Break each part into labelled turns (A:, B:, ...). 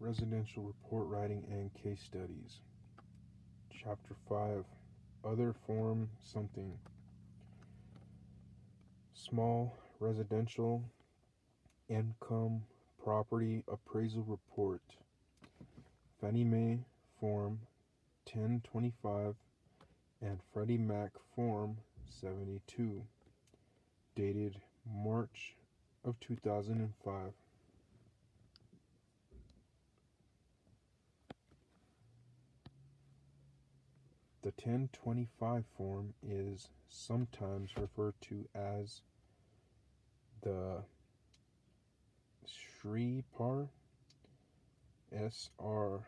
A: Residential Report Writing and Case Studies. Chapter 5, Other Form Something. Small Residential Income Property Appraisal Report. Fannie Mae Form 1025 and Freddie Mac Form 72, dated March of 2005. The 1025 form is sometimes referred to as the SRIPAR, SRIPAR,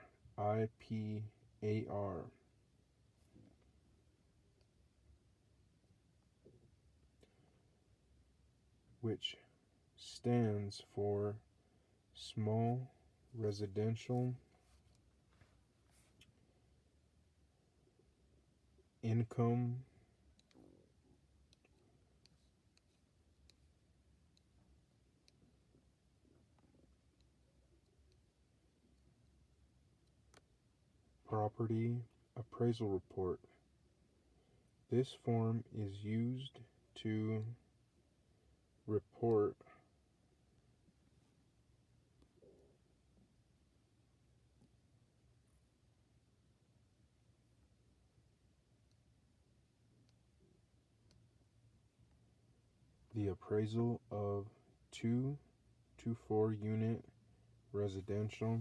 A: which stands for Small Residential Income Property Appraisal Report. This form is used to report the appraisal of 2 to 4 unit residential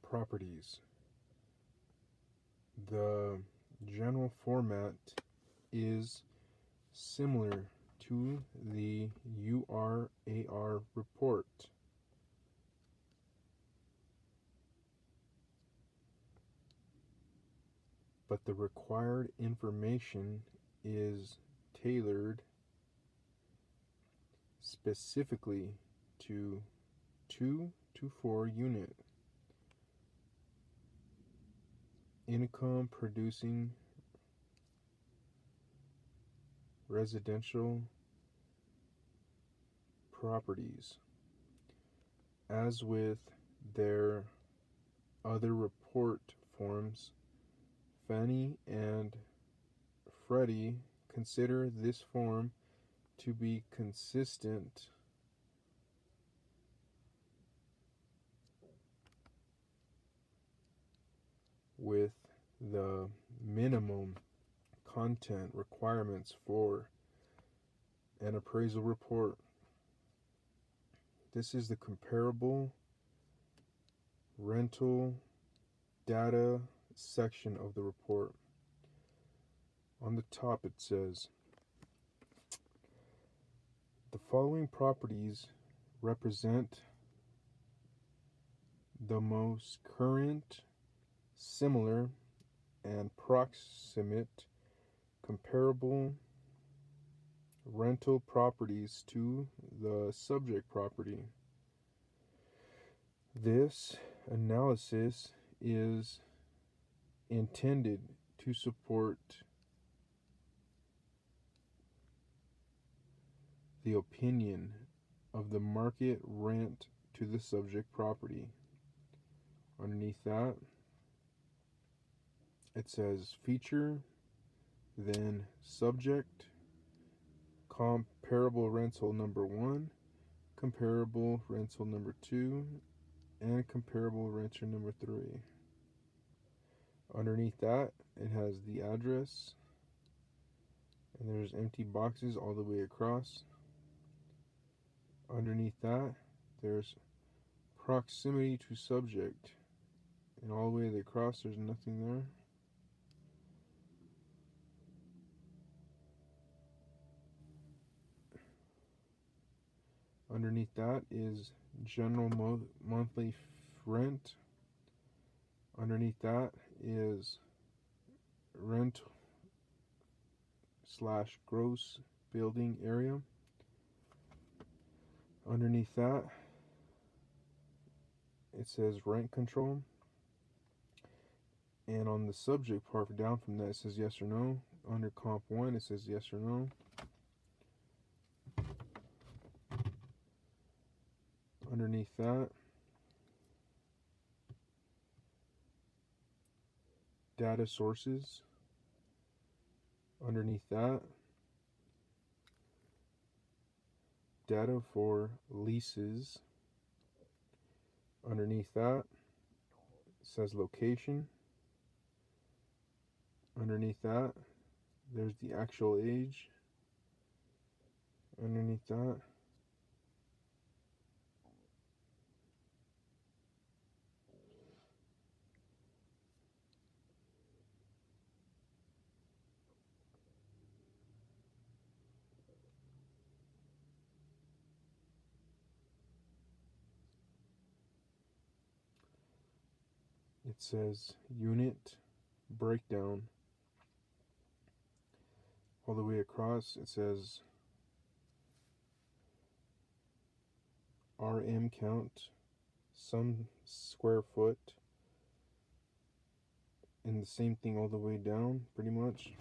A: properties. The general format is similar to the URAR report, but the required information is tailored specifically to 2 to 4 unit income producing residential properties. As with their other report forms, Fannie and Freddie consider this form to be consistent with the minimum content requirements for an appraisal report. This is the comparable rental data section of the report. On the top it says, the following properties represent the most current, similar, and proximate comparable rental properties to the subject property. This analysis is intended to support the opinion of the market rent to the subject property. Underneath that, it says feature, then subject, comparable rental number 1, comparable rental number 2, and comparable renter number 3. Underneath that, it has the address, and there's empty boxes all the way across. Underneath that, there's proximity to subject, and all the way across, there's nothing there. Underneath that is general monthly rent. Underneath that is rent / gross building area. Underneath that, it says rent control. And on the subject part down from that, it says yes or no. Under comp 1, it says yes or no. Underneath that, data sources. Underneath that, data for leases. Underneath that, it says location. Underneath that, there's the actual age. Underneath that, it says unit breakdown. All the way across, it says RM count, some square foot, and the same thing all the way down, pretty much.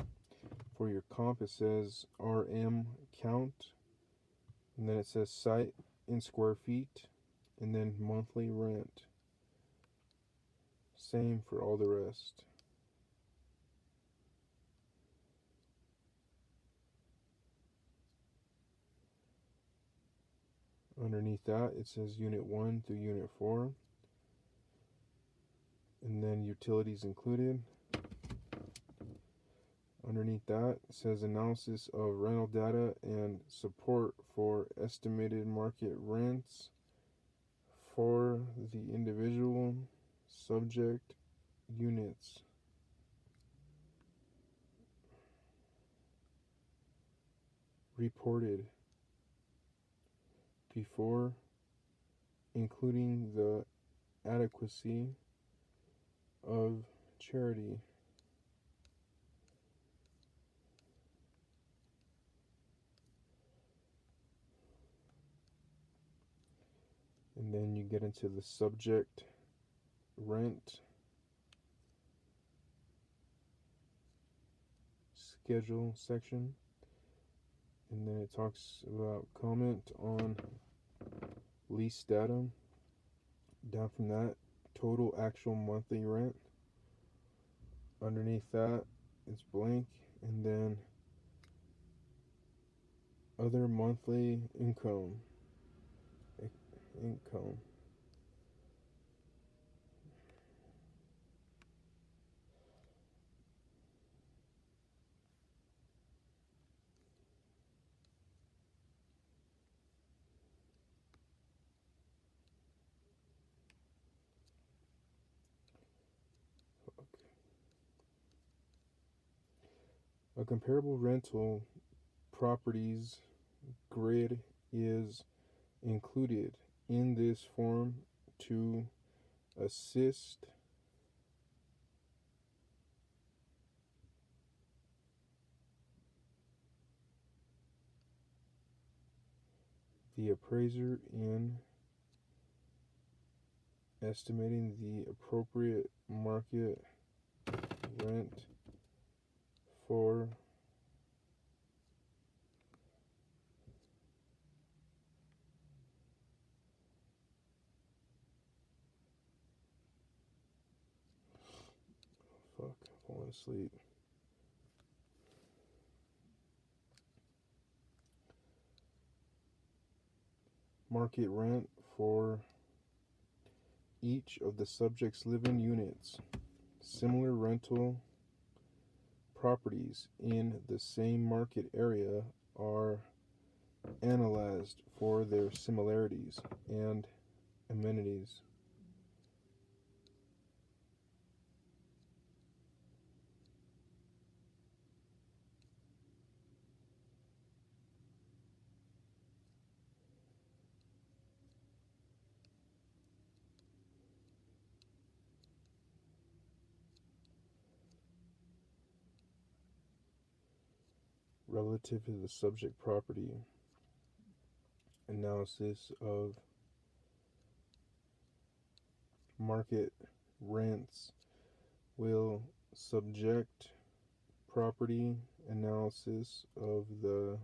A: For your comp, it says RM count, and then it says site in square feet, and then monthly rent. Same for all the rest. Underneath that, it says unit 1 through unit 4, and then utilities included. Underneath that, it says analysis of rental data and support for estimated market rents for the individual subject units. Reported before including the adequacy of charity. And then you get into the subject rent schedule section, and then it talks about comment on lease data. Down from that, total actual monthly rent. Underneath that, it's blank, and then other monthly income. A comparable rental properties grid is included in this form to assist the appraiser in estimating the appropriate market rent for falling asleep. Market rent for each of the subject's living units. Similar rental properties in the same market area are analyzed for their similarities and amenities. Relative to the subject property, analysis of market rents will subject property analysis of the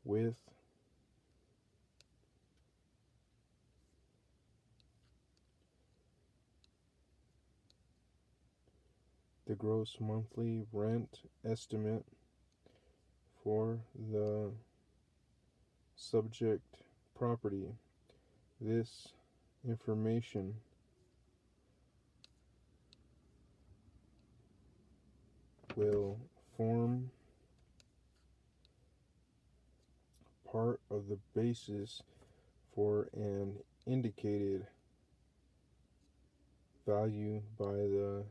A: with the gross monthly rent estimate for the subject property. This information will form part of the basis for an indicated value by the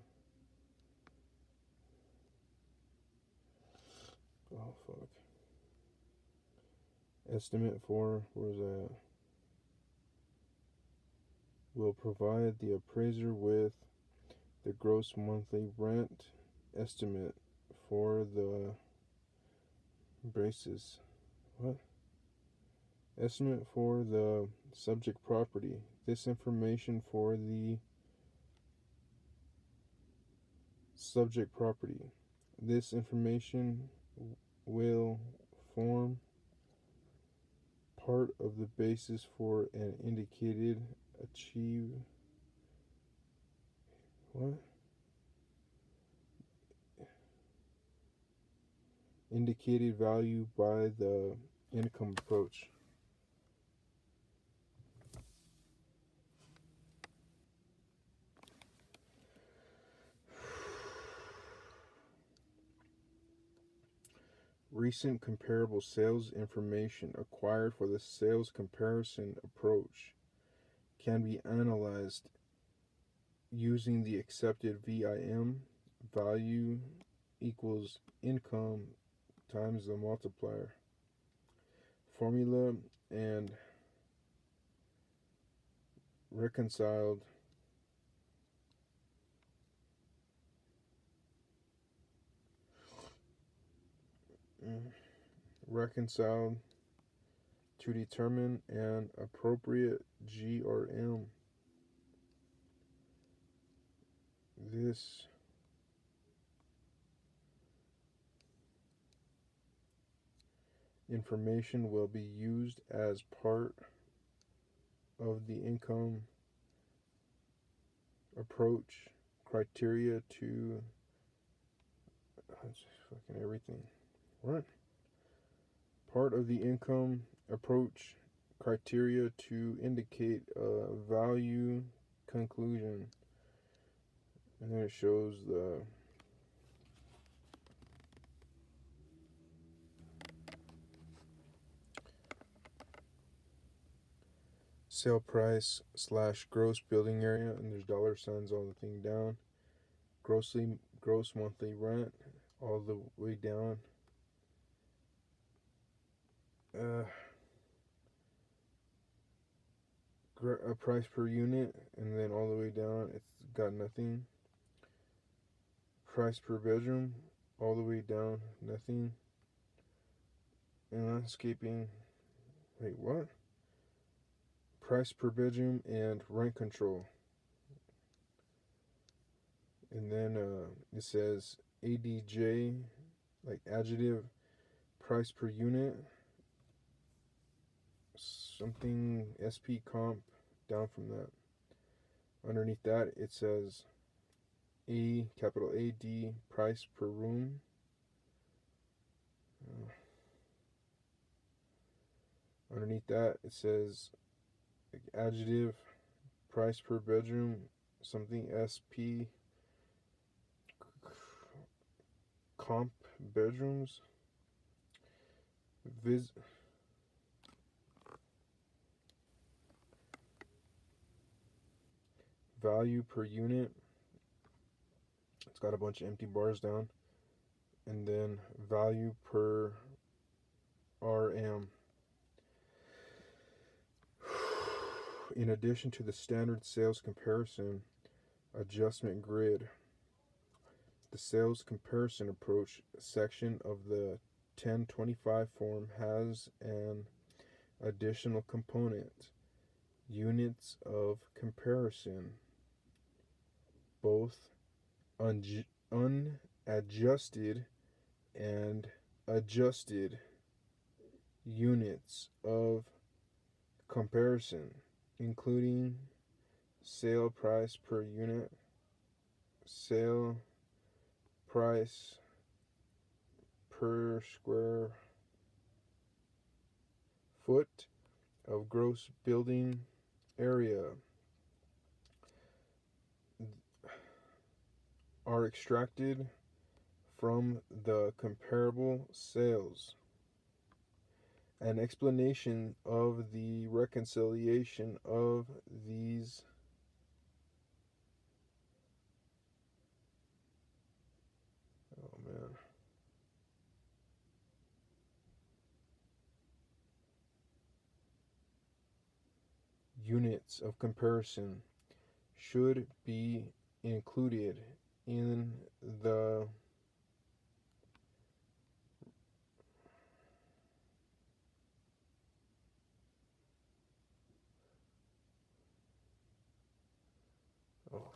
A: estimate for will provide the appraiser with the gross monthly rent estimate for the basis estimate for the subject property. This information for the subject property. This information will form part of the basis for an indicated indicated value by the income approach. Recent comparable sales information acquired for the sales comparison approach can be analyzed using the accepted VIM value equals income times the multiplier formula and reconciled to determine an appropriate GRM. This information will be used as part of the income approach criteria to everything. What? Part of the income approach criteria to indicate a value conclusion. And then it shows the sale price / gross building area, and there's dollar signs all the thing down. Gross monthly rent all the way down. A price per unit, and then all the way down it's got nothing. Price per bedroom all the way down, nothing. And landscaping, wait, what? Price per bedroom and rent control. And then it says ADJ, like adjective, price per unit, something SP comp down from that. Underneath that it says capital AD, price per room. Underneath that it says adjective, price per bedroom, something SP comp bedrooms. Value per unit. It's got a bunch of empty bars down. And then value per RM. In addition to the standard sales comparison, adjustment grid. The sales comparison approach section of the 1025 form has an additional component, units of comparison, both unadjusted and adjusted units of comparison, including sale price per unit, sale price per square foot of gross building area, are extracted from the comparable sales. An explanation of the reconciliation of these units of comparison should be included in the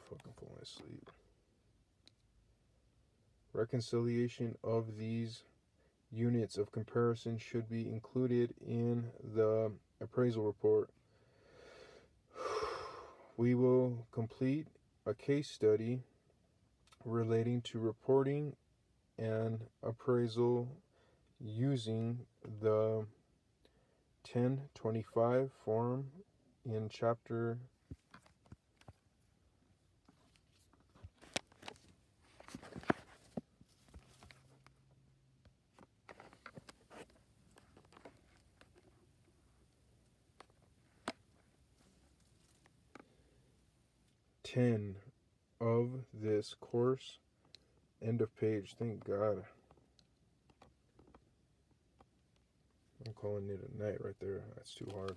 A: fucking falling asleep. Reconciliation of these units of comparison should be included in the appraisal report. We will complete a case study relating to reporting and appraisal using the 1025 form in chapter 10 of this course. End of page. Thank God. I'm calling it a night right there. That's too hard.